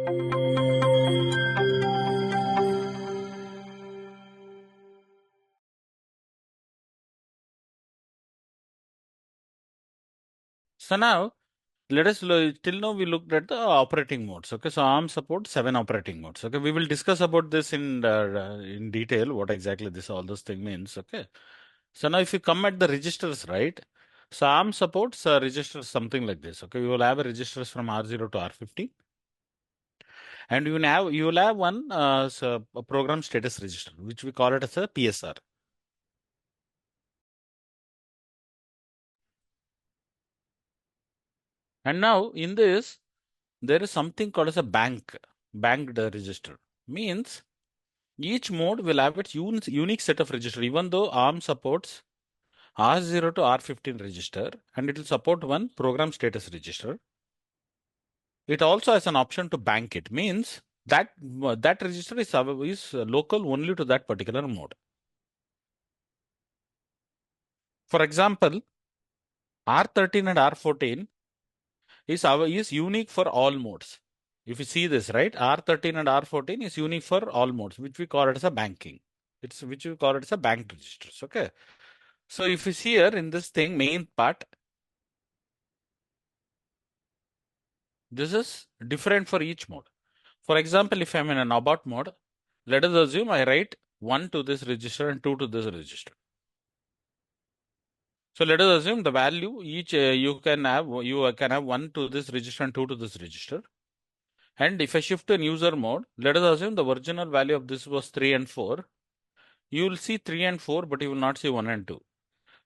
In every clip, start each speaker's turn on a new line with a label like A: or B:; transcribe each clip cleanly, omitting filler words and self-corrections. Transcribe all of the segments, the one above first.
A: So now, let us till now we looked at the operating modes. Okay, so ARM supports 7 operating modes. Okay, we will discuss about this in detail. What exactly this all this thing means. Okay, so now if you come at the registers, right? So ARM supports registers something like this. Okay, we will have registers from R0 to R50, and you will have one a program status register, which we call it as a PSR. And now in this, there is something called as a banked register. Means each mode will have its unique set of register, even though ARM supports R0 to R15 register and it will support one program status register. It also has an option to bank it, means that that register is local only to that particular mode. For example, R13 and R14 is unique for all modes. If you see this, right, R13 and R14 is unique for all modes, which we call it as a banking. It's which we call it as a banked registers. Okay. So if you see here in this thing, main part, this is different for each mode. For example, if I'm in an abort mode, let us assume I write 1 to this register and 2 to this register. So let us assume the value each you can have 1 to this register and 2 to this register. And if I shift in user mode, let us assume the original value of this was 3 and 4. You will see 3 and 4, but you will not see 1 and 2.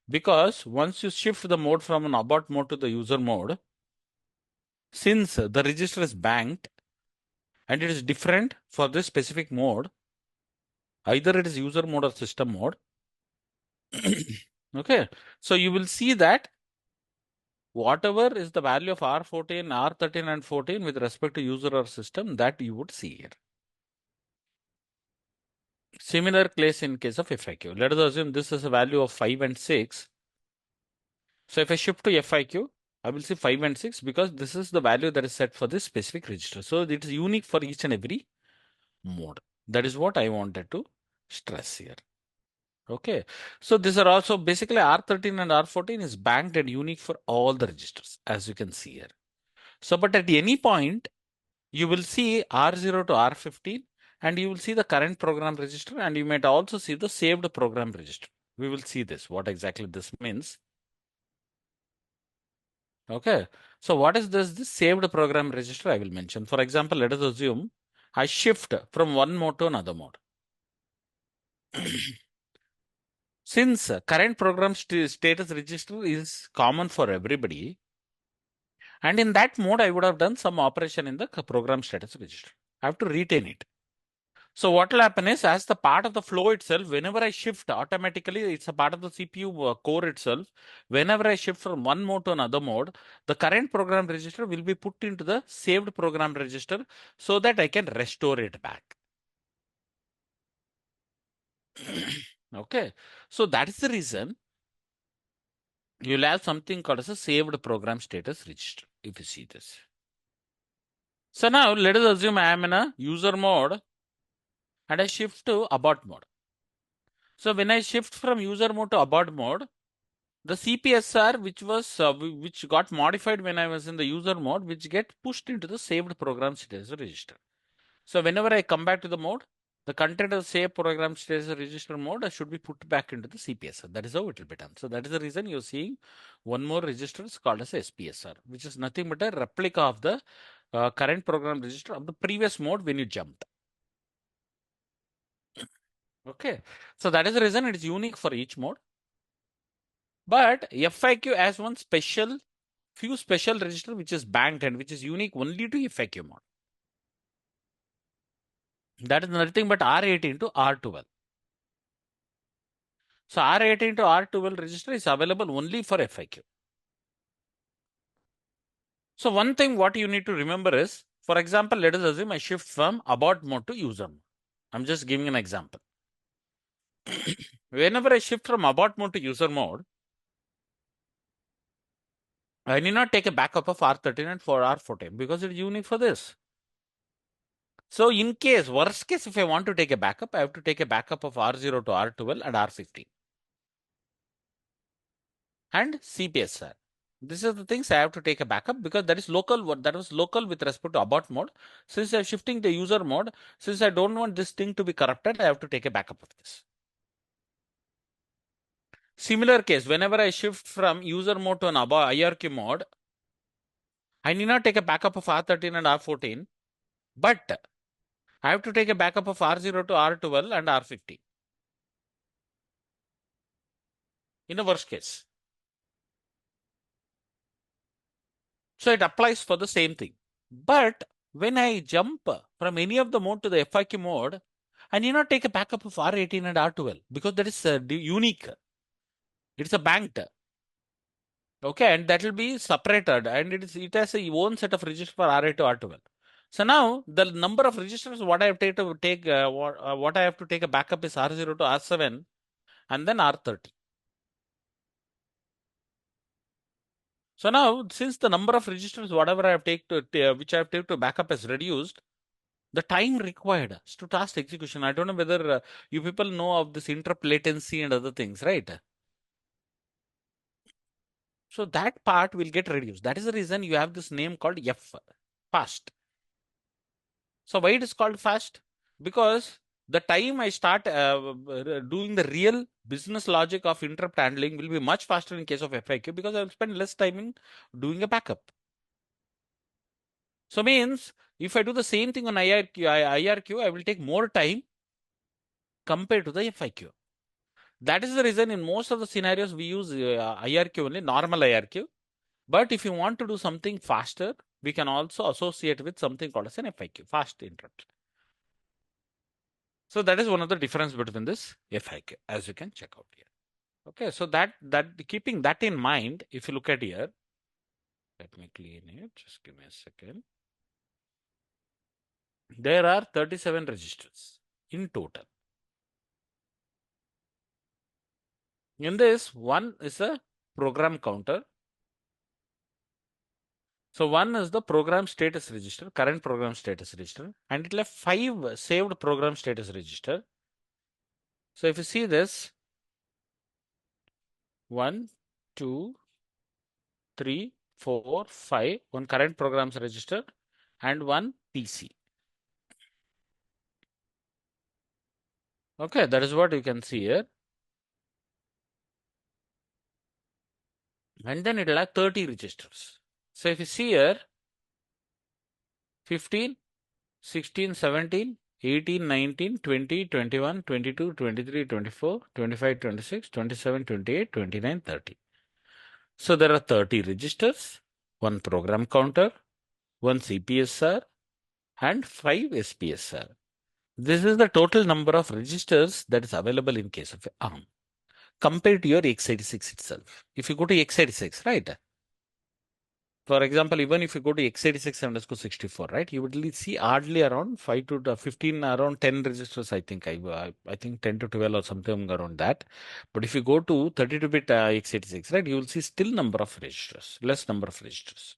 A: Because once you shift the mode from an abort mode to the user mode, since the register is banked and it is different for this specific mode, either it is user mode or system mode. Okay, so you will see that whatever is the value of R14, R13 and 14 with respect to user or system, that you would see here. Similar case in case of FIQ. Let us assume this is a value of 5 and 6. So if I shift to FIQ, I will see 5 and 6 because this is the value that is set for this specific register. So it is unique for each and every mode. That is what I wanted to stress here. Okay. So these are also basically R13 and R14 is banked and unique for all the registers, as you can see here. So, but at any point, you will see R0 to R15 and you will see the current program register and you might also see the saved program register. We will see this, what exactly this means. Okay. So what is this saved program register I will mention. For example, let us assume I shift from one mode to another mode. Since current program status register is common for everybody, and in that mode, I would have done some operation in the program status register. I have to retain it. So what will happen is, as the part of the flow itself, whenever I shift automatically, it's a part of the CPU core itself. Whenever I shift from one mode to another mode, the current program register will be put into the saved program register so that I can restore it back. Okay. So that is the reason you'll have something called as a saved program status register, if you see this. So now let us assume I am in a user mode and I shift to abort mode. So when I shift from user mode to abort mode, the CPSR which got modified when I was in the user mode, which get pushed into the saved program status register. So whenever I come back to the mode, the content of saved program status register mode should be put back into the CPSR. That is how it will be done. So that is the reason you're seeing one more register is called as SPSR, which is nothing but a replica of the current program register of the previous mode when you jumped. Okay, so that is the reason it is unique for each mode. But FIQ has one few special register which is banked and which is unique only to FIQ mode. That is nothing but R18 to R12. So R18 to R12 register is available only for FIQ. So one thing what you need to remember is, for example, let us assume I shift from abort mode to user mode. I'm just giving an example. Whenever I shift from abort mode to user mode, I need not take a backup of R13 and for R14 because it's unique for this. So in case, worst case, if I want to take a backup, I have to take a backup of R0 to R12 and R15 and CPSR. This is the things I have to take a backup because that is local. That was local with respect to abort mode. Since I'm shifting the user mode, since I don't want this thing to be corrupted, I have to take a backup of this. Similar case, whenever I shift from user mode to an IRQ mode, I need not take a backup of R13 and R14, but I have to take a backup of R0 to R12 and R15 in a worst case. So it applies for the same thing. But when I jump from any of the mode to the FIQ mode, I need not take a backup of R18 and R12 because that is unique. It's a banked. Okay, and that will be separated and it has a own set of registers for R8 to R12. So now the number of registers what I have to take what I have to take a backup is R0 to R7 and then R30. So now since the number of registers whatever I have taken to which I have taken to backup is reduced, the time required to task execution. I don't know whether you people know of this interrupt latency and other things, right? So that part will get reduced. That is the reason you have this name called F, fast. So why it is called fast? Because the time I start doing the real business logic of interrupt handling will be much faster in case of FIQ because I will spend less time in doing a backup. So means if I do the same thing on IRQ, I will take more time compared to the FIQ. That is the reason in most of the scenarios we use IRQ only, normal IRQ. But if you want to do something faster, we can also associate with something called as an FIQ, fast interrupt. So that is one of the difference between this FIQ, as you can check out here. Okay, so that keeping that in mind, if you look at here, let me clean it. Just give me a second. There are 37 registers in total. In this, one is a program counter. So one is the program status register, current program status register, and it will have 5 saved program status register. So if you see this, 1, 2, 3, 4, 5, one current programs register and one PC. Okay, that is what you can see here. And then it will have 30 registers. So if you see here, 15, 16, 17, 18, 19, 20, 21, 22, 23, 24, 25, 26, 27, 28, 29, 30. So there are 30 registers, one program counter, one CPSR, and 5 SPSR. This is the total number of registers that is available in case of ARM compared to your x86 itself. If you go to x86, right? For example, even if you go to x86 64, right, you would see hardly around 5 to 15, around 10 registers. I think 10 to 12 or something around that. But if you go to 32-bit x86, right, you will see still number of registers, less number of registers.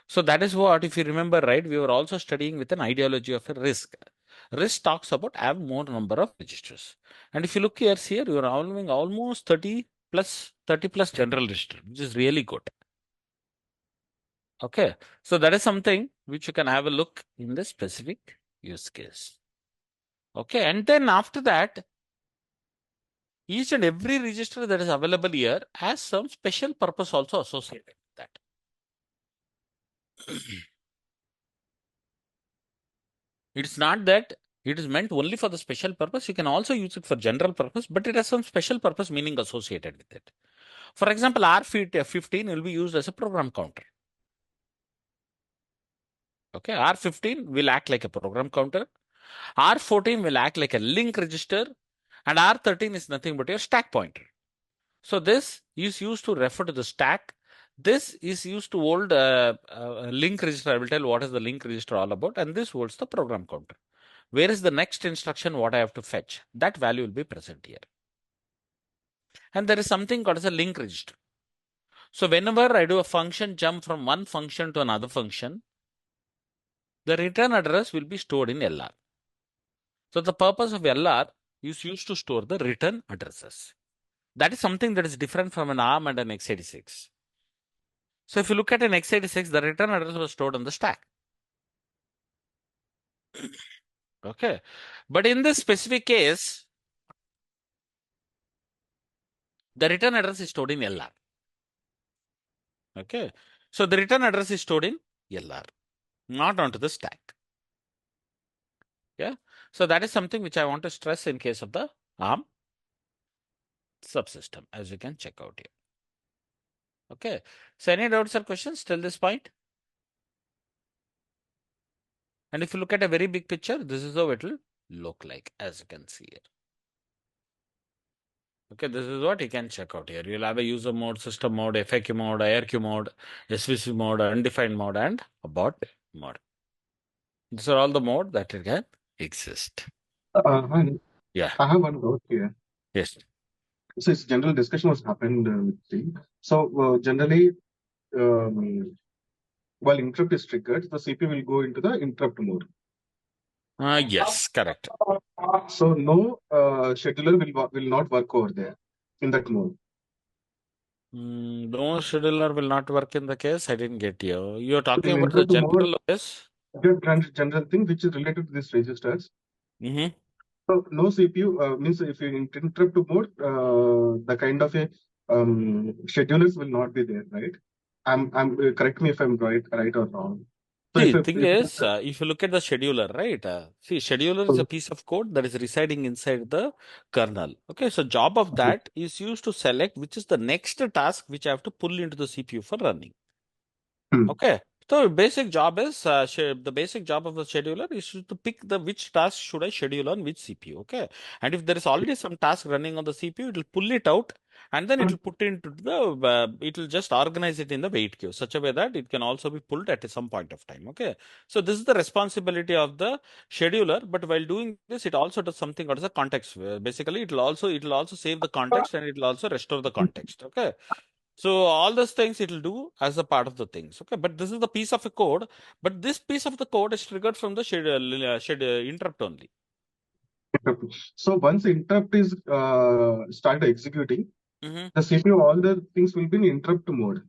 A: So that is what, if you remember, right, we were also studying with an ideology of a RISC. RISC talks about have more number of registers. And if you look here, you are having almost 30 plus general register, which is really good. Okay, so that is something which you can have a look in the specific use case. Okay, and then after that, each and every register that is available here has some special purpose also associated with that. It's not that it is meant only for the special purpose. You can also use it for general purpose, but it has some special purpose meaning associated with it. For example, R15 will be used as a program counter. Okay, R15 will act like a program counter. R14 will act like a link register, and R13 is nothing but your stack pointer. So this is used to refer to the stack. This is used to hold a link register. I will tell what is the link register all about, and this holds the program counter. Where is the next instruction what I have to fetch? That value will be present here. And there is something called as a link register. So whenever I do a function jump from one function to another function, the return address will be stored in LR. So the purpose of LR is used to store the return addresses. That is something that is different from an ARM and an x86. So if you look at an x86, the return address was stored on the stack. Okay. But in this specific case, the return address is stored in LR. Okay. So the return address is stored in LR, not onto the stack. Yeah. So that is something which I want to stress in case of the ARM subsystem, as you can check out here. Okay. So any doubts or questions till this point? And if you look at a very big picture, this is how it will look like, as you can see here. Okay, this is what you can check out here. You'll have a user mode, system mode, FAQ mode, IRQ mode, SVC mode, undefined mode, and abort mode. These are all the mode that it can exist.
B: Hi.
A: Yeah.
B: I have one doubt here.
A: Yes.
B: So, it's general discussion was happened with the. So, generally, while interrupt is triggered, the CPU will go into the interrupt mode.
A: Yes, correct.
B: So, no scheduler will not work over there in that mode.
A: No scheduler will not work in the case. I didn't get you. You're talking
B: In
A: about the
B: interrupt mode,
A: general OS?
B: the general thing which is related to these registers.
A: Mm-hmm.
B: So, no CPU means if you interrupt mode, the kind of a schedulers will not be there, right? I'm correct me if I'm right or wrong. So
A: See,
B: if
A: the thing is, if you look at the scheduler, right? See, scheduler is a piece of code that is residing inside the kernel. Okay, so job of that is used to select which is the next task which I have to pull into the CPU for running. Okay, so basic job is the basic job of the scheduler is to pick the which task should I schedule on which CPU. Okay, and if there is already some task running on the CPU, it will pull it out and then it will put into the it will just organize it in the wait queue such a way that it can also be pulled at some point of time. Okay, so this is the responsibility of the scheduler, but while doing this it also does something called as a context. Basically, it will also save the context and it will also restore the context. Okay, so all those things it will do as a part of the things. Okay, but this is the piece of a code, but this piece of the code is triggered from the interrupt only.
B: So once interrupt is started executing,
A: Mm-hmm.
B: the CPU, all the things will be in interrupt mode.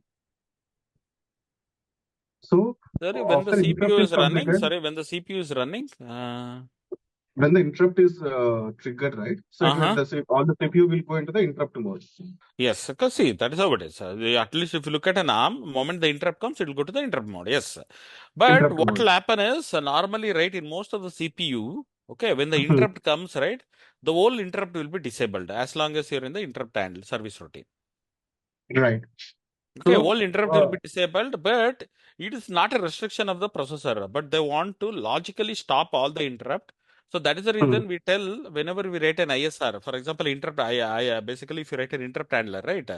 B: So
A: Sorry, when the
B: after interrupt
A: CPU
B: is
A: is running,
B: completed,
A: when the CPU is running,
B: when the interrupt is triggered, right? So it will
A: uh-huh.
B: all the CPU will go into the interrupt mode.
A: Yes, because see, that is how it is. At least if you look at an ARM, moment the interrupt comes, it will go to the interrupt mode. Yes. But
B: Interrupt
A: what
B: mode.
A: will happen is, normally, right, in most of the CPU, okay, when the interrupt comes, right, the whole interrupt will be disabled as long as you're in the interrupt handle service routine.
B: Right.
A: Okay,
B: So
A: whole interrupt will be disabled, but it is not a restriction of the processor, but they want to logically stop all the interrupt. So that is the reason we tell whenever we write an ISR, for example, interrupt, basically if you write an interrupt handler, right?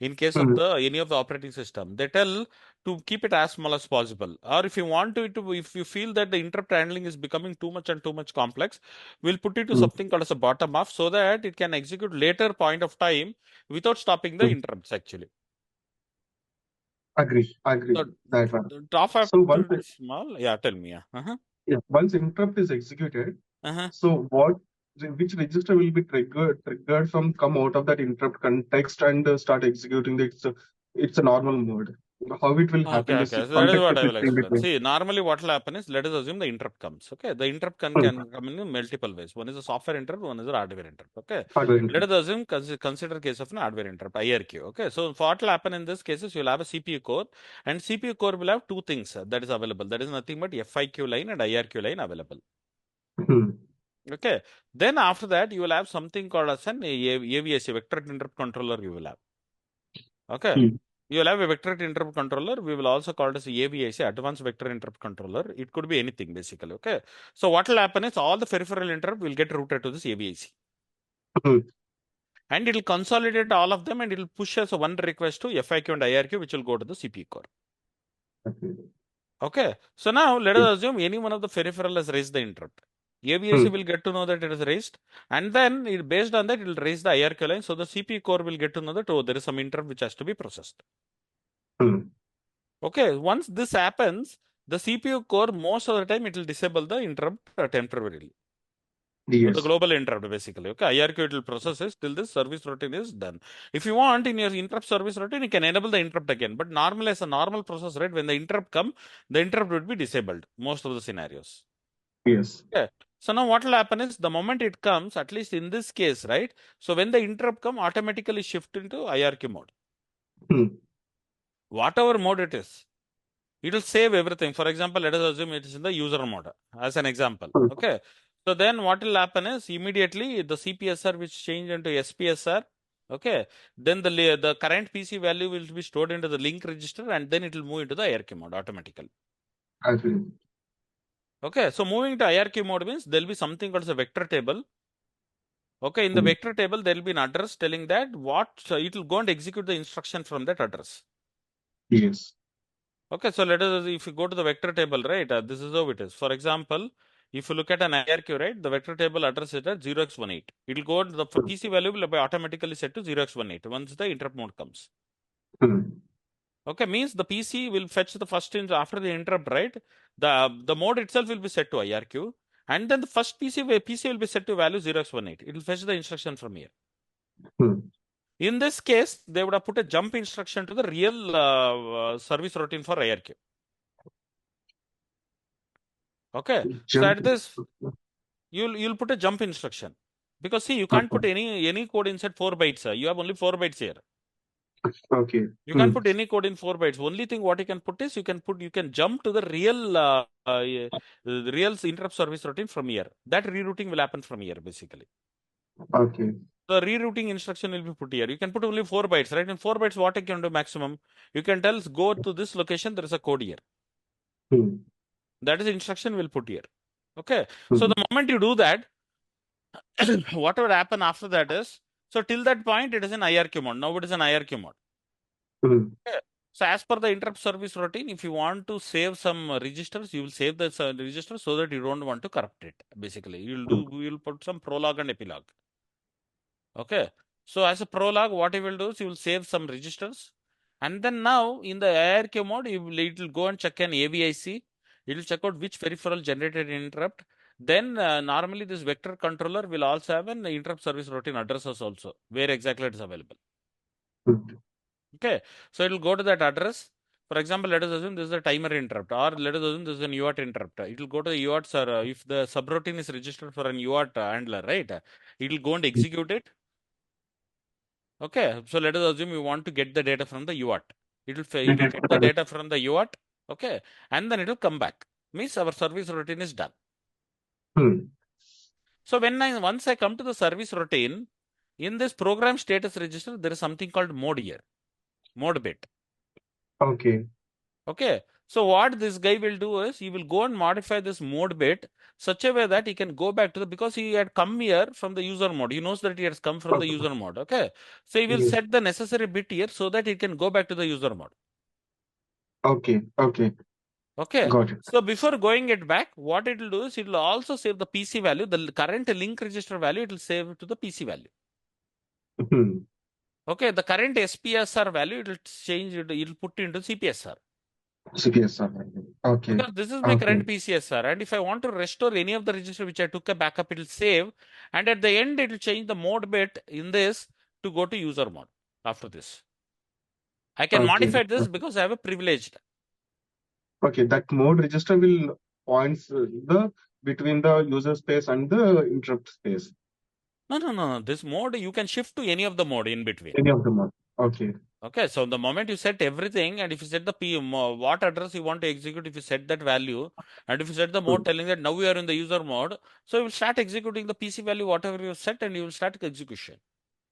A: In case of the any of the operating system, they tell to keep it as small as possible. Or if you want to if you feel that the interrupt handling is becoming too much and too much complex, we'll put it to something called as a bottom off so that it can execute later point of time without stopping the interrupts actually.
B: agree
A: So
B: that one.
A: the top up
B: So
A: to small. Yeah, tell me. Yeah.
B: once interrupt is executed,
A: Uh-huh.
B: so which register will be triggered from come out of that interrupt context and start executing it's a normal mode. How it will
A: Okay,
B: happen?
A: okay.
B: The
A: So that is
B: context
A: what I
B: is
A: will
B: in
A: explain.
B: between.
A: See, normally what will happen is let us assume the interrupt comes. Okay. The interrupt
B: Hmm.
A: can come in multiple ways. One is a software interrupt, one is a hardware interrupt. Okay.
B: Hardware
A: Let
B: interrupt.
A: us assume consider case of an hardware interrupt, IRQ. Okay. So what will happen in this cases, you'll have a CPU core, and CPU core will have two things that is available. That is nothing but FIQ line and IRQ line available. Okay. Then after that, you will have something called as an AVSC, vector interrupt controller you will have. Okay. You will have a vector interrupt controller. We will also call it as AVIC, advanced vector interrupt controller. It could be anything basically. Okay. So what will happen is all the peripheral interrupt will get routed to this AVIC. And it will consolidate all of them and it will push as a one request to FIQ and IRQ, which will go to the CPU core. Okay. So now let us assume any one of the peripheral has raised the interrupt. AVIC will get to know that it is raised, and then based on that, it will raise the IRQ line. So the CPU core will get to know that, oh, there is some interrupt which has to be processed. Okay, once this happens, the CPU core, most of the time, it will disable the interrupt temporarily. The
B: Yes.
A: global interrupt, basically. Okay, IRQ, it will process it till this service routine is done. If you want, in your interrupt service routine, you can enable the interrupt again. But normally, as a normal process, right, when the interrupt come, the interrupt would be disabled, most of the scenarios.
B: Yes.
A: Okay. So now what will happen is, the moment it comes, at least in this case, right? So when the interrupt come, automatically shift into IRQ mode.
B: Hmm.
A: Whatever mode it is, it will save everything. For example, let us assume it is in the user mode, as an example.
B: Hmm.
A: Okay. So then what will happen is, immediately the CPSR which change into SPSR, okay, then the current PC value will be stored into the link register, and then it will move into the IRQ mode automatically.
B: Agree.
A: Okay, so moving to IRQ mode means there will be something called as a vector table. Okay, in the
B: Hmm.
A: vector table, there will be an address telling that it will go and execute the instruction from that address.
B: Yes.
A: Okay, so let us, if you go to the vector table, right, this is how it is. For example, if you look at an IRQ, right, the vector table address is at 0x18. It will go, the PC value will be automatically set to 0x18 once the interrupt mode comes.
B: Hmm.
A: Okay, means the PC will fetch the first after the interrupt, right? The mode itself will be set to IRQ, and then the first PC will be set to value 0x18. It will fetch the instruction from here.
B: Hmm.
A: In this case, they would have put a jump instruction to the real service routine for IRQ. Okay, so
B: Jump.
A: at this, you'll put a jump instruction, because see, you can't put any code inside 4 bytes. You have only 4 bytes here.
B: Okay.
A: You can't put any code in 4 bytes. Only thing what you can put is, you can jump to the real interrupt service routine from here. That rerouting will happen from here, basically.
B: Okay.
A: The rerouting instruction will be put here. You can put only 4 bytes, right? In 4 bytes, what you can do maximum? You can tell, go to this location, there is a code here.
B: Hmm.
A: That is the instruction we'll put here. Okay. So
B: Hmm.
A: the moment you do that, what would happen after that is, so till that point, it is in IRQ mode. Now it is in IRQ mode.
B: Hmm.
A: Okay. So as per the interrupt service routine, if you want to save some registers, you will save the register, so that you don't want to corrupt it. Basically, you'll put some prologue and epilogue. Okay. So as a prologue, what you will do is, you will save some registers, and then now in the IRQ mode, it will go and check an AVIC. It will check out which peripheral generated interrupt. Then normally this vector controller will also have an interrupt service routine addresses also, where exactly it is available.
B: Hmm.
A: Okay, so it will go to that address. For example, let us assume this is a timer interrupt, or let us assume this is an UART interrupt. It will go to the UART, sir. If the subroutine is registered for an UART handler, right? It will go and execute it. Okay, so let us assume you want to get the data from the UART. It will get the data from the UART. Okay, and then it will come back. Means our service routine is done.
B: Hmm.
A: So once I come to the service routine, in this program status register, there is something called mode here, mode bit.
B: Okay.
A: Okay, so what this guy will do is, he will go and modify this mode bit such a way that he can go back to because he had come here from the user mode. He knows that he has come from the user mode. Okay, so he will
B: Yes.
A: set the necessary bit here so that he can go back to the user mode.
B: Okay. Okay.
A: Okay,
B: Got it.
A: so before going it back, what it will do is, it will also save the PC value, the current link register value, it will save to the PC value.
B: Hmm.
A: Okay, the current SPSR value, it will change it will put into CPSR.
B: CPSR. Okay.
A: Because this is my
B: Okay.
A: current PCSR, and if I want to restore any of the register which I took a backup, it will save, and at the end it will change the mode bit in this to go to user mode. After this, I can
B: Okay.
A: modify this because I have a privileged.
B: Okay. That mode register will points the between the user space and the interrupt space.
A: No. This mode you can shift to any of the mode in between.
B: Any of the mode. Okay.
A: Okay, so the moment you set everything, and if you set the what address you want to execute, if you set that value, and if you set the
B: Hmm.
A: mode telling that now we are in the user mode, so you will start executing the PC value whatever you set, and you will start execution.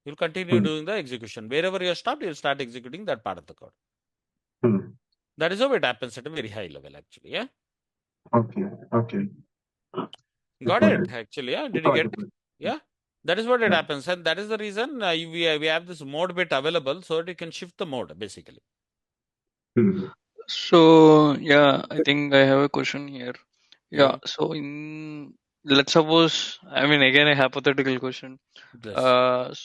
A: You'll continue
B: Hmm.
A: doing the execution. Wherever you stopped, you'll start executing that part of the code.
B: Hmm.
A: That is how it happens at a very high level, actually. Yeah.
B: Okay. Okay.
A: Got
B: Got
A: it,
B: it.
A: actually. Yeah. Did you
B: Got
A: get
B: it.
A: it? Yeah. That is what it
B: Yeah.
A: happens. And that is the reason we have this mode bit available so that you can shift the mode, basically.
B: Hmm.
C: So yeah, I think I have a question here. Yeah,
A: Hmm.
C: so in let's suppose, I mean again a hypothetical question.
A: Yes.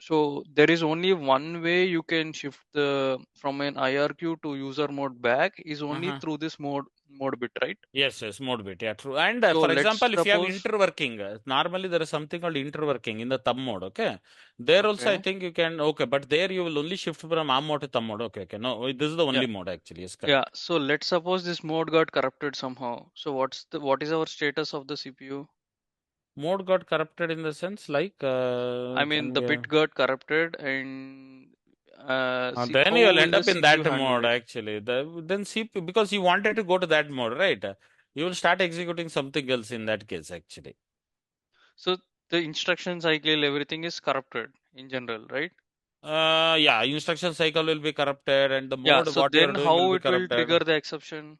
C: So there is only one way you can shift the from an IRQ to user mode back is only
A: Uh-huh.
C: through this mode mode bit, right?
A: Yes, mode bit. Yeah, true. And
C: So
A: for
C: let's
A: example, if you have
C: suppose,
A: interworking, normally there is something called interworking in the thumb mode. Okay. There also, I
C: okay,
A: think you can, okay, but there you will only shift from arm mode to thumb mode. Okay, okay. No, this is the
C: yeah,
A: only mode actually. Yes,
C: yeah.
A: correct.
C: So let's suppose this mode got corrupted somehow. So what is our status of the CPU?
A: Mode got corrupted in the sense like,
C: I mean,
A: can
C: the
A: you,
C: bit got corrupted, and
A: then
C: how
A: you'll
C: will
A: end
C: the
A: up in
C: CPU
A: that
C: handle
A: mode
C: it?
A: actually. Then see, because you wanted to go to that mode, right? You will start executing something else in that case actually.
C: So the instruction cycle, everything is corrupted in general, right?
A: Yeah, instruction cycle will be corrupted and the
C: Yeah.
A: mode
C: So
A: what you are
C: then
A: doing will
C: how
A: be
C: it will
A: corrupted.
C: trigger the exception?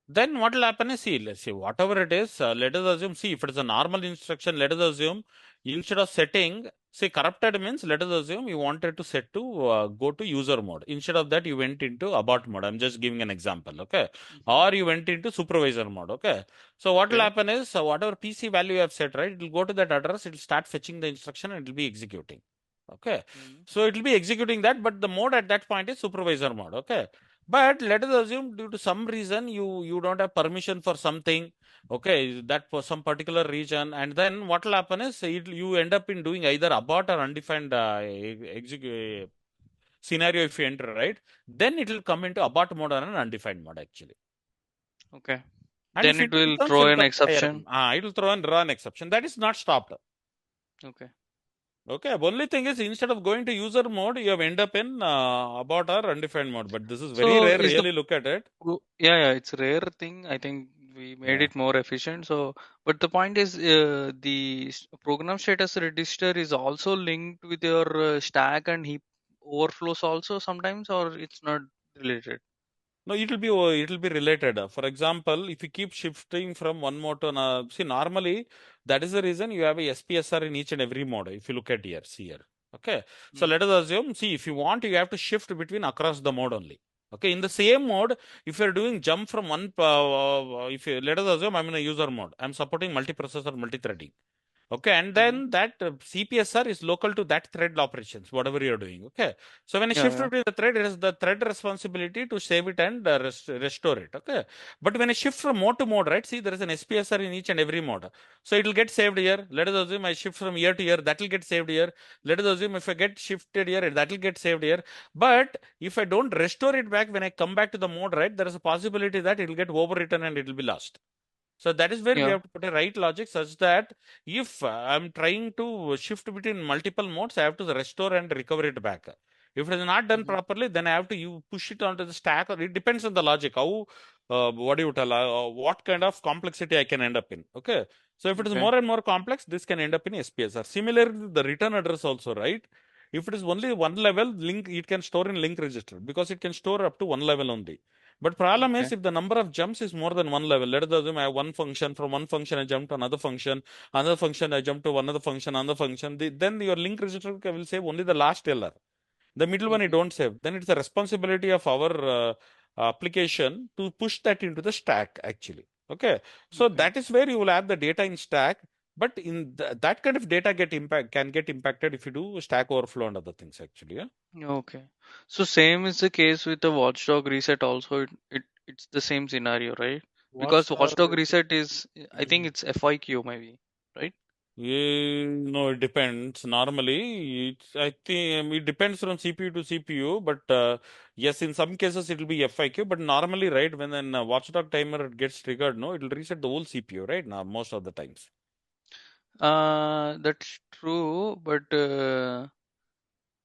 A: Then what will happen is, see, let's see, whatever it is, let us assume, see, if it is a normal instruction, let us assume, instead of setting, say, corrupted means, let us assume you wanted to set to go to user mode. Instead of that, you went into abort mode. I'm just giving an example, okay?
C: Hmm.
A: Or you went into supervisor mode, okay? So what will
C: Okay.
A: happen is, whatever PC value you have set, right, it will go to that address, it will start fetching the instruction and it will be executing, okay?
C: Hmm.
A: So it will be executing that, but the mode at that point is supervisor mode, okay? But let us assume due to some reason you don't have permission for something, okay, that for some particular region, and then what will happen is you end up in doing either abort or undefined scenario if you enter, right? Then it will come into abort mode or an undefined mode actually.
C: Okay.
A: And
C: Then
A: if
C: it
A: it
C: will
A: returns, it
C: throw
A: will
C: an
A: come to higher.
C: exception.
A: It will throw and run exception. That is not stopped.
C: Okay.
A: Okay, only thing is instead of going to user mode, you have end up in abort or undefined mode. But this is very
C: So
A: rare.
C: is the
A: Really look at it.
C: yeah, it's a rare thing. I think we made
A: Yeah.
C: it more efficient. So, but the point is, program status register is also linked with your stack and heap overflows also sometimes, or it's not related.
A: No, it will be related. For example, if you keep shifting from one mode to another, see normally that is the reason you have a SPSR in each and every mode. If you look at here, see here. Okay, so
C: Mm.
A: let us assume. See, if you want, you have to shift between across the mode only. Okay, in the same mode, if you're doing jump from one, if you let us assume I'm in a user mode, I'm supporting multiprocessor multi-threading. Okay, and
C: Mm-hmm.
A: then that CPSR is local to that thread operations, whatever you're doing. Okay, so when I
C: Yeah,
A: shift
C: yeah.
A: between the thread, it is the thread responsibility to save it and restore it. Okay, but when I shift from mode to mode, right? See, there is an SPSR in each and every mode, so it will get saved here. Let us assume I shift from here to here, that will get saved here. Let us assume if I get shifted here, that will get saved here. But if I don't restore it back when I come back to the mode, right, there is a possibility that it will get overwritten and it will be lost. So that is where we
C: Yeah.
A: have to put a right logic such that if I'm trying to shift between multiple modes, I have to restore and recover it back. If it is not done
C: Mm-hmm.
A: properly, then I have to you push it onto the stack, or it depends on the logic. How, what do you tell, what kind of complexity I can end up in. Okay. So if it is
C: Okay.
A: more and more complex, this can end up in SPSR. Similarly, the return address also, right? If it is only one level, link it can store in link register because it can store up to one level only. But problem is
C: Okay.
A: if the number of jumps is more than one level, let us assume I have one function, from one function I jump to another function I jump to another function, then your link register will save only the last LR. The middle one you
C: Mm-hmm.
A: don't save. Then it's a responsibility of our application to push that into the stack actually. Okay. So
C: Okay.
A: that is where you will have the data in stack. But in that kind of data can get impacted if you do stack overflow and other things actually. Yeah.
C: Okay. So same is the case with the watchdog reset also. It's the same scenario, right? Because
A: Watchdog.
C: watchdog reset is, I think it's FIQ maybe, right?
A: Yeah, no, it depends. Normally, I think it depends from CPU to CPU, but yes, in some cases it will be FIQ. But normally, right, when an watchdog timer gets triggered, no, it will reset the whole CPU, right? Now, most of the times.
C: That's true, but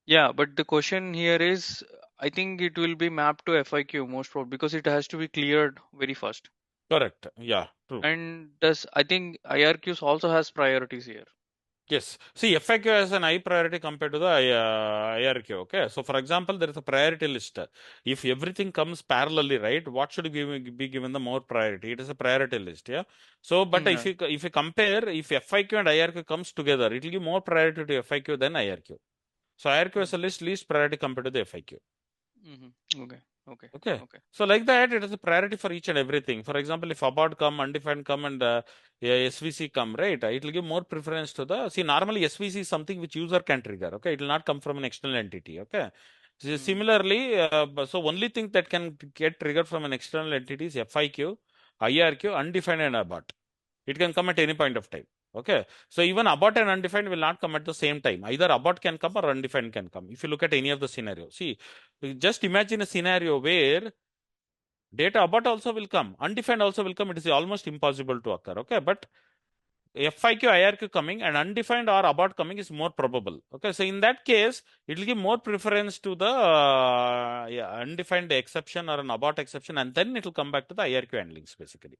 C: yeah, but the question here is, I think it will be mapped to FIQ most probably because it has to be cleared very fast.
A: Correct. Yeah, true.
C: And does I think IRQs also has priorities here.
A: Yes. See, FAQ has an high priority compared to the IRQ. Okay. So, for example, there is a priority list. If everything comes parallelly, right, what should be given the more priority? It is a priority list. Yeah. So, but
C: Yeah.
A: if you compare, if FIQ and IRQ comes together, it will give more priority to FIQ than IRQ. So, IRQ is a least priority compared to the FIQ.
C: Mm-hmm. Okay. Okay.
A: Okay.
C: Okay.
A: So like that, it is a priority for each and everything. For example, if abort come, undefined come, and yeah, SVC come, right? It will give more preference to the. See, normally SVC is something which user can trigger. Okay, it will not come from an external entity. Okay. Similarly, so only thing that can get triggered from an external entity is FIQ, IRQ, undefined and abort. It can come at any point of time. Okay. So even abort and undefined will not come at the same time. Either abort can come or undefined can come. If you look at any of the scenarios. See, just imagine a scenario where data abort also will come, undefined also will come. It is almost impossible to occur. Okay. But FIQ, IRQ coming and undefined or abort coming is more probable. Okay, so in that case, it will give more preference to the undefined exception or an abort exception, and then it will come back to the IRQ handlings basically,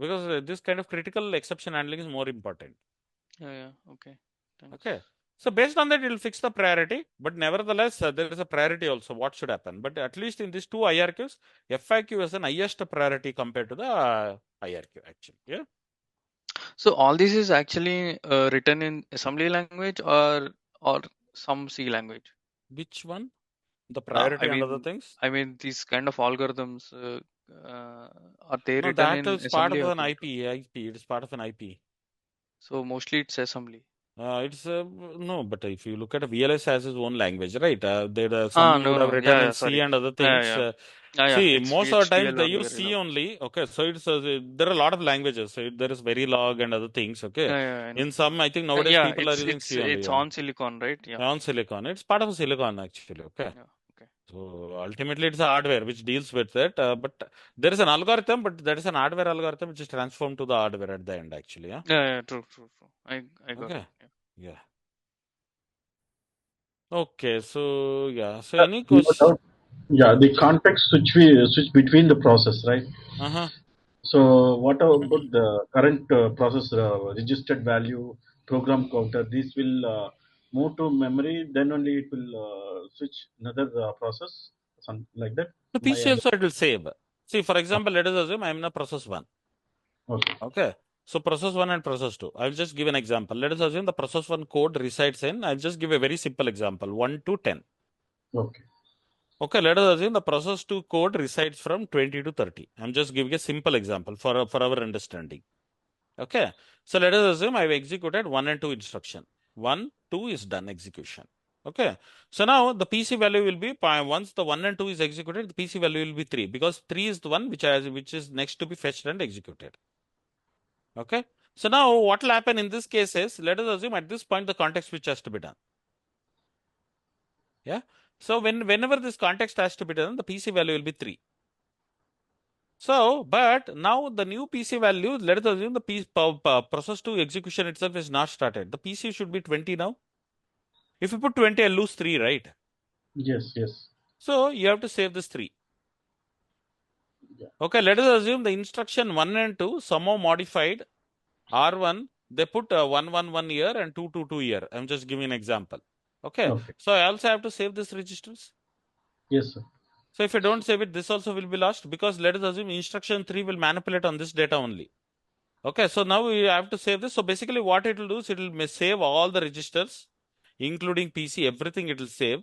A: because this kind of critical exception handling is more important.
C: Yeah. Okay. Thanks.
A: Okay, so based on that, it will fix the priority, but nevertheless, there is a priority also. What should happen? But at least in these two IRQs, FIQ is an highest priority compared to the IRQ actually. Yeah.
C: So all this is actually written in assembly language or some C language.
A: Which one? The
C: I
A: priority and other
C: mean,
A: things?
C: these kind of algorithms are they
A: No,
C: written
A: that
C: in
A: is part
C: assembly
A: of
C: or
A: an
C: control?
A: IP. It is part of an IP.
C: So mostly it's assembly.
A: It's no, but if you look at VLS has its own language, right? There some would have
C: No.
A: written in C
C: Sorry.
A: and other
C: Yeah,
A: things.
C: yeah. Yeah.
A: See,
C: It's
A: most of the times
C: VHDL
A: they
C: or
A: use C
C: Verilog.
A: only. Okay, so it's there are a lot of languages. So there is Verilog and other things. Okay,
C: Yeah, I know.
A: in some I think nowadays
C: Yeah,
A: people are using C only.
C: it's
A: Yeah,
C: on silicon, right? Yeah.
A: on silicon. It's part of a silicon actually. Okay.
C: Yeah. Okay.
A: So ultimately, it's a hardware which deals with it. But there is an algorithm, but there is an hardware algorithm which is transformed to the hardware at the end, actually. Yeah.
C: Yeah. True. I got
A: Okay.
C: it. Yeah.
A: Yeah. Okay. So yeah. So
D: Uh,
A: any
D: no
A: question?
D: doubt. Yeah, the context switch between the process, right?
A: Uh-huh.
D: So what about the current process registered value program counter? This will move to memory, then only it will switch another process, something like that.
A: The
D: My
A: PC also it will save. See, for example, let us assume I'm in a process one.
D: okay.
A: Okay. So process one and process two. I'll just give an example. Let us assume the process one code resides in. I'll just give a very simple example. 1 to 10.
D: Okay.
A: Okay, let us assume the process 2 code resides from 20 to 30. I'm just giving a simple example for our understanding. Okay, so let us assume I've executed 1 and 2 instruction. 1, 2 is done execution. Okay, so now the PC value will be, once the 1 and 2 is executed, the PC value will be 3 because 3 is the one which is next to be fetched and executed. Okay, so now what will happen in this case is, let us assume at this point the context switch has to be done. Yeah. So whenever this context has to be done, the PC value will be 3. So, but now the new PC value, let us assume the process 2 execution itself is not started. The PC should be 20 now. If you put 20, I'll lose 3, right?
D: Yes. Yes.
A: So you have to save this 3.
D: Yeah.
A: Okay, let us assume the instruction 1 and 2 somehow modified R1. They put 1 here and 2 here. I'm just giving an example. Okay.
D: Okay.
A: So I also have to save this registers.
D: Yes, sir.
A: So if I don't save it, this also will be lost because let us assume instruction 3 will manipulate on this data only. Okay, so now we have to save this. So basically what it will do is it will save all the registers, including PC, everything it will save,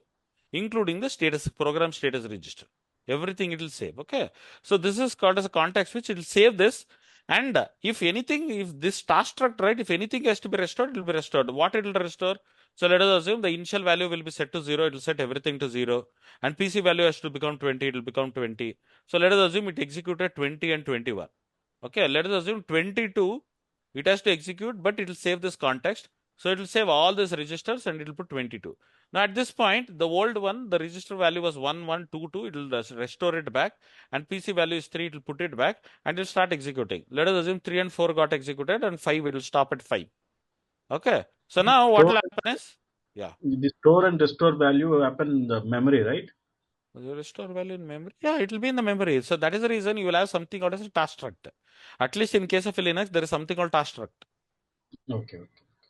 A: including the program status register. Everything it will save. Okay, so this is called as a context switch. It will save this. And if anything, if this task struct, right, if anything has to be restored, it will be restored. What it will restore? So let us assume the initial value will be set to 0. It will set everything to 0. And PC value has to become 20. It will become 20. So let us assume it executed 20 and 21. Okay, let us assume 22, it has to execute, but it will save this context. So it will save all these registers and it will put 22. Now at this point, the old one, the register value was 1122, it will restore it back, and PC value is 3, it will put it back, and it will start executing. Let us assume 3 and 4 got executed, and 5, it will stop at 5. Okay, so now what will happen is, yeah.
D: The store and restore value happen in the memory, right?
A: The restore value in memory? Yeah, it will be in the memory. So that is the reason you will have something called as a task struct. At least in case of Linux, there is something called task struct.
D: Okay.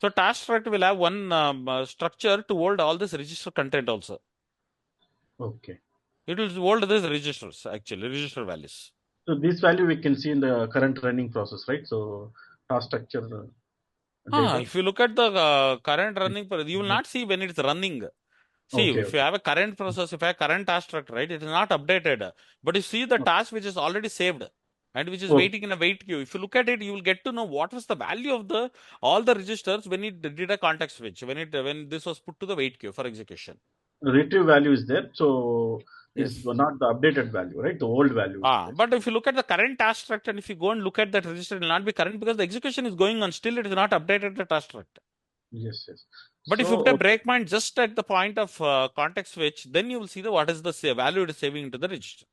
A: So task struct will have one structure to hold all this register content also.
D: Okay.
A: It will hold these registers actually, register values.
D: So this value we can see in the current running process, right? So task structure data.
A: If you look at the current running, you will not see when it's running. See,
D: Okay.
A: if you have a current process, if you have current task struct, right, it is not updated. But you see the task which is already saved and which is waiting in a wait queue. If you look at it, you will get to know what was the value of all the registers when it did a context switch, when this was put to the wait queue for execution.
D: retrieve value is there, so it's not the updated value, right? The old value.
A: But if you look at the current task structure, and if you go and look at that register, it will not be current because the execution is going on. Still, it is not updated the task structure.
D: Yes, yes.
A: But if you put a breakpoint just at the point of context switch, then you will see what is the value it is saving into the register.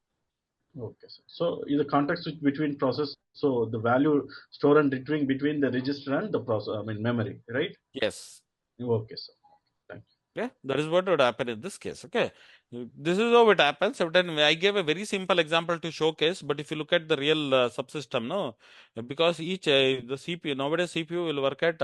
D: Okay, sir. So in the context switch between process, so the value store and retrieving between the register and the process, I mean memory, right?
A: Yes.
D: Okay, sir. Thank you.
A: Yeah, that is what would happen in this case. Okay, this is how it happens. Sometimes I gave a very simple example to showcase, but if you look at the real subsystem, no, because each the CPU nowadays CPU will work at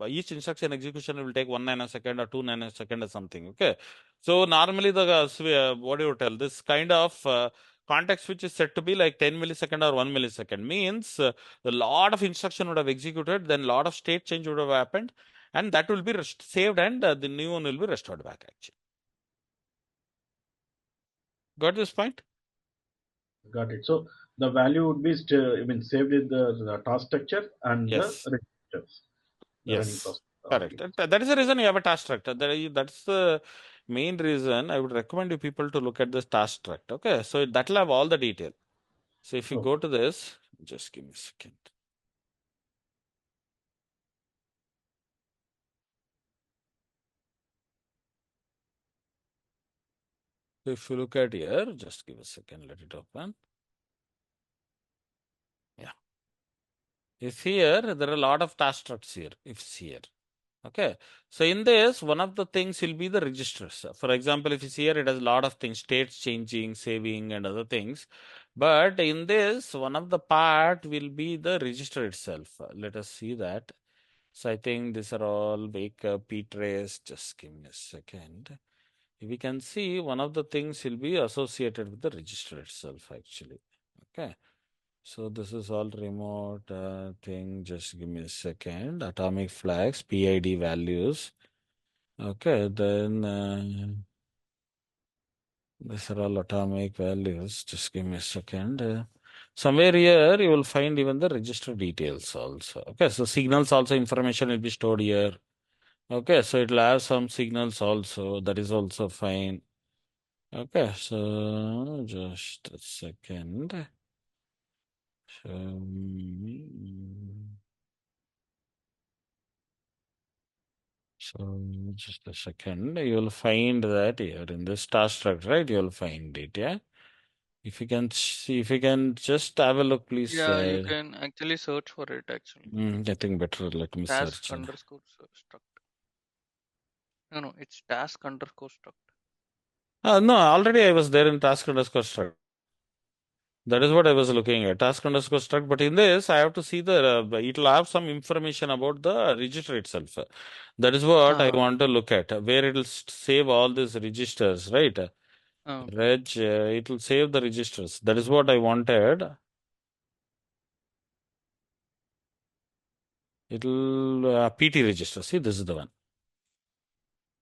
A: each instruction execution will take 1 nanosecond or 2 nanosecond or something. Okay, so normally the what do you tell this kind of context switch is set to be like 10 millisecond or 1 millisecond means a lot of instruction would have executed, then a lot of state change would have happened, and that will be saved, and the new one will be restored back actually. Got this point?
D: Got it. So the value would be saved in the task structure and
A: Yes.
D: the registers. The running process.
A: Correct. That is the reason you have a task structure. That's the main reason I would recommend you people to look at this task structure. Okay, so that will have all the detail. So if you go to this, just give me a second. So if you look at here, just give a second, let it open. Yeah. If here, there are a lot of task structures here. If it's here. Okay, so in this, one of the things will be the registers. For example, if you see here, it has a lot of things, states changing, saving, and other things. But in this, one of the part will be the register itself. Let us see that. So I think these are all wake up, trace. Just give me a second. We can see one of the things will be associated with the register itself, actually. Okay. So this is all remote thing. Just give me a second. Atomic flags, PID values. Okay, then these are all atomic values. Just give me a second. Somewhere here you will find even the register details also. Okay, so signals also information will be stored here. Okay, so it will have some signals also. That is also fine. Okay, so just a second. So just a second, you will find that here in this task structure, right? You will find it, yeah. If you can see, if you can just have a look, please.
C: Yeah, you can actually search for it actually.
A: I think better. Let me
C: Task
A: search.
C: underscore struct. No, it's task underscore struct.
A: No, already I was there in task underscore struct. That is what I was looking at, task underscore struct. But in this, I have to see the, it will have some information about the register itself. That is what I want to look at, where it will save all these registers, right? Reg, it will save the registers. That is what I wanted. It will PT register. See, this is the one.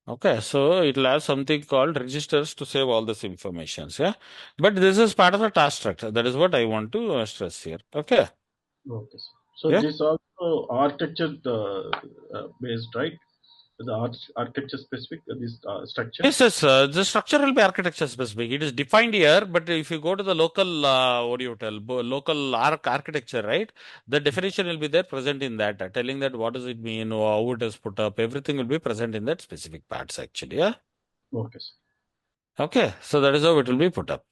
A: Okay, so it will have something called registers to save all this information. Yeah, but this is part of the task structure. That is what I want to stress here. Okay.
D: Okay. So this also architecture based, right? The architecture specific this structure.
A: Yes, the structure will be architecture specific. It is defined here, but if you go to the local, what do you tell, local architecture, right? The definition will be there present in that, telling that what does it mean, how it is put up, everything will be present in that specific parts actually. Yeah.
D: Okay.
A: Okay, so that is how it will be put up.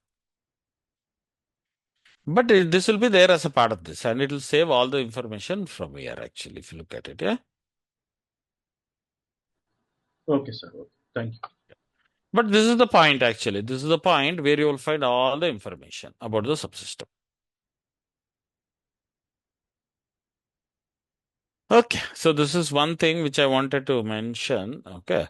A: But this will be there as a part of this, and it will save all the information from here actually, if you look at it. Yeah.
D: Okay, sir. Okay. Thank you.
A: But this is the point actually. This is the point where you will find all the information about the subsystem. Okay, so this is one thing which I wanted to mention. Okay,